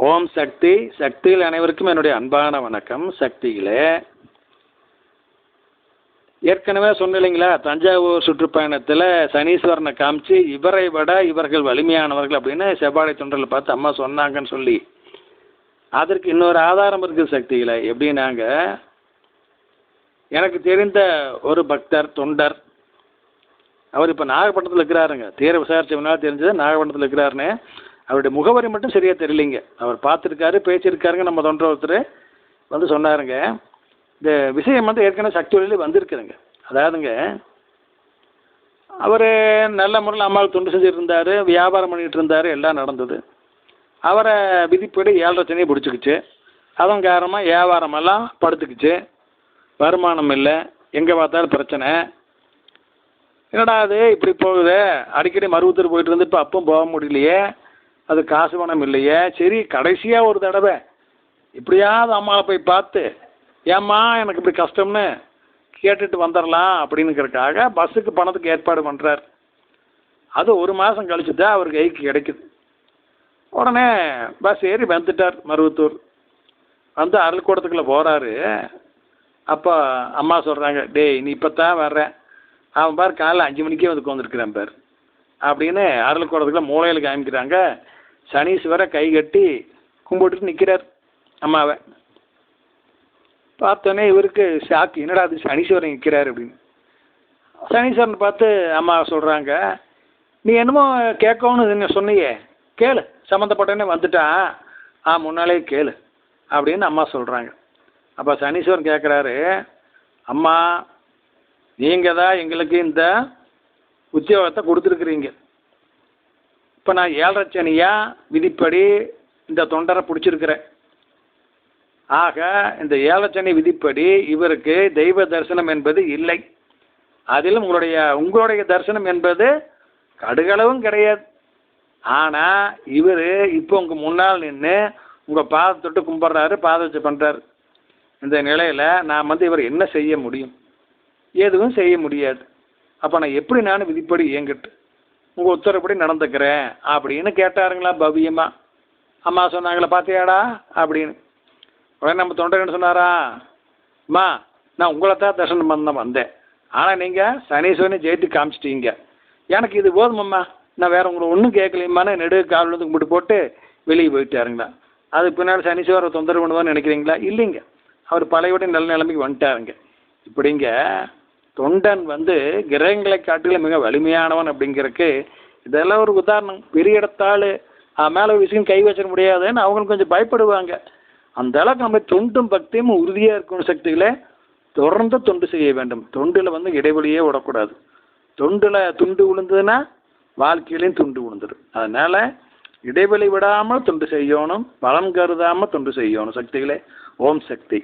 ஓம் சக்தி. சக்தியில் அனைவருக்கும் என்னுடைய அன்பான வணக்கம். சக்தியிலே ஏற்கனவே சொன்ன இல்லைங்களா, தஞ்சாவூர் சுற்றுப்பயணத்தில் சனீஸ்வரனை காமிச்சு இவரை விட இவர்கள் வலிமையானவர்கள் அப்படின்னு செவ்வாழை தொண்டரில் பார்த்து அம்மா சொன்னாங்கன்னு சொல்லி, அதற்கு இன்னொரு ஆதாரம் இருக்குது சக்தியில். எப்படின்னாங்க, எனக்கு தெரிந்த ஒரு பக்தர் தொண்டர், அவர் இப்போ நாகப்பட்டினத்தில் இருக்கிறாருங்க. தீர விசாரிச்சவனால தெரிஞ்சது நாகப்பட்டினத்தில் இருக்கிறாருன்னு. அவருடைய முகவரி மட்டும் சரியாக தெரியலிங்க. அவர் பார்த்துருக்காரு, பேசியிருக்காருங்க. நம்ம தொண்டர் ஒருத்தர் வந்து சொன்னாருங்க. இந்த விஷயம் வந்து ஏற்கனவே சக்தி வழியில் வந்திருக்குதுங்க. அதாவதுங்க, அவர் நல்ல முறையில் அம்மாவுக்கு தொண்டு செஞ்சுட்டு இருந்தார், வியாபாரம் பண்ணிகிட்டு இருந்தார், எல்லாம் நடந்தது. அவரை விதிப்படி 7.5 சனியை பிடிச்சிக்கிச்சு. அதன் காரணமாக வியாபாரமெல்லாம் படுத்துக்குச்சு, வருமானம் இல்லை, எங்கே பார்த்தாலும் பிரச்சனை. என்னடா அது இப்படி போகுது, அடிக்கடி மருவத்தூர் போயிட்டு இருந்து இப்போ அப்பவும் போக முடியலையே, அது காசு பணம் இல்லையே. சரி, கடைசியாக ஒரு தடவை இப்படியாவது அம்மாவை போய் பார்த்து, ஏம்மா எனக்கு இப்படி கஷ்டம்னு கேட்டுட்டு வந்துடலாம் அப்படின்னுக்கிறதுக்காக பஸ்ஸுக்கு பணத்துக்கு ஏற்பாடு பண்ணுறார். அது 1 மாதம் கழிச்சு தான் அவர் கைக்கு கிடைக்குது. உடனே பஸ் ஏறி வந்துட்டார் மருவத்தூர். வந்து அருள்கூடத்துக்குள்ளே போகிறாரு. அப்போ அம்மா சொல்கிறாங்க, டேய் நீ இப்போ தான் வர்றேன், அவன் பார் காலைல 5 மணிக்கே வந்து உட்காந்துருக்குறான் பார் அப்படின்னு அருள்கூடத்துக்குள்ள மூலையில் காமிக்கிறாங்க. சனீஸ்வரை கை கட்டி கும்பிட்டுட்டு நிற்கிறார் அம்மாவை. பார்த்தோன்னே இவருக்கு ஷாக்கு, என்னடா அது சனீஸ்வரன் நிற்கிறார் அப்படின்னு. சனீஸ்வரன் பார்த்து அம்மா சொல்கிறாங்க, நீ என்னமோ கேட்கணும்னு சொன்னியே, கேளு, சம்மந்தப்பட்டவனே வந்துட்டான், முன்னாலே கேளு அப்படின்னு அம்மா சொல்கிறாங்க. அப்போ சனீஸ்வரன் கேட்குறாரு, அம்மா நீங்கள் தான் எங்களுக்கு இந்த உத்தியோகத்தை கொடுத்துருக்குறீங்க. இப்போ நான் 7.5 சனியாக விதிப்படி இந்த தொண்டரை பிடிச்சிருக்கிறேன். ஆக இந்த 7.5 சனி விதிப்படி இவருக்கு தெய்வ தரிசனம் என்பது இல்லை. அதிலும் உங்களுடைய தரிசனம் என்பது கடுகளவும் கிடையாது. ஆனால் இவர் இப்போ உங்கள் முன்னால் நின்று உங்கள் பாதத்தை தொட்டு கும்பிட்றாரு, பாதத்தை பண்ணுறாரு. இந்த நிலையில் நான் வந்து இவர் என்ன செய்ய முடியும்? எதுவும் செய்ய முடியாது. அப்போ நான் எப்படி நானும் விதிப்படி இயங்கிட்டு உங்கள் உத்தரப்படி நடந்துக்கிறேன் அப்படின்னு கேட்டாருங்களா பவ்யமாக. அம்மா சொன்னாங்களா, பார்த்தியாடா அப்படின்னு. உடனே நம்ம தொண்டர் என்ன சொன்னாரா, அம்மா நான் உங்களை தான் தரிசனம் பண்ண வந்தேன், ஆனால் நீங்கள் சனீஸ்வரனை ஜெயித்து காமிச்சிட்டீங்க, எனக்கு இது போதுமம்மா, நான் வேறு உங்களை ஒன்றும் கேட்கலையுமான்னு நெடு கால் வந்து கும்பிட்டு போட்டு வெளியே போயிட்டாருங்களா. அதுக்கு பின்னாடி சனீஸ்வரரை தொந்தரவு பண்ணுவான்னு நினைக்கிறீங்களா? இல்லைங்க, அவர் பழையபடி நல்ல நிலைமைக்கு வந்துட்டாருங்க. இப்படிங்க தொண்டன் வந்து கிரகங்களை காட்டிலும் மிக வலிமையானவன் அப்படிங்கிறதுக்கு இதெல்லாம் ஒரு உதாரணம். பெரிய இடத்தால் மேலே ஒரு விஷயம் கை வச்சிட முடியாதுன்னு அவங்களுக்கு கொஞ்சம் பயப்படுவாங்க. அந்த அளவுக்கு நம்ம தொண்டும் பக்தியும் உறுதியாக இருக்கணும். சக்திகளை தொடர்ந்து தொண்டு செய்ய வேண்டும். தொண்டில் வந்து இடைவெளியே விடக்கூடாது. தொண்டில் துண்டு விழுந்ததுன்னா வாழ்க்கையிலையும் துண்டு விழுந்துடும். அதனால் இடைவெளி விடாமல் தொண்டு செய்யணும், பலன் கருதாமல் தொண்டு செய்யணும். சக்திகளே, ஓம் சக்தி.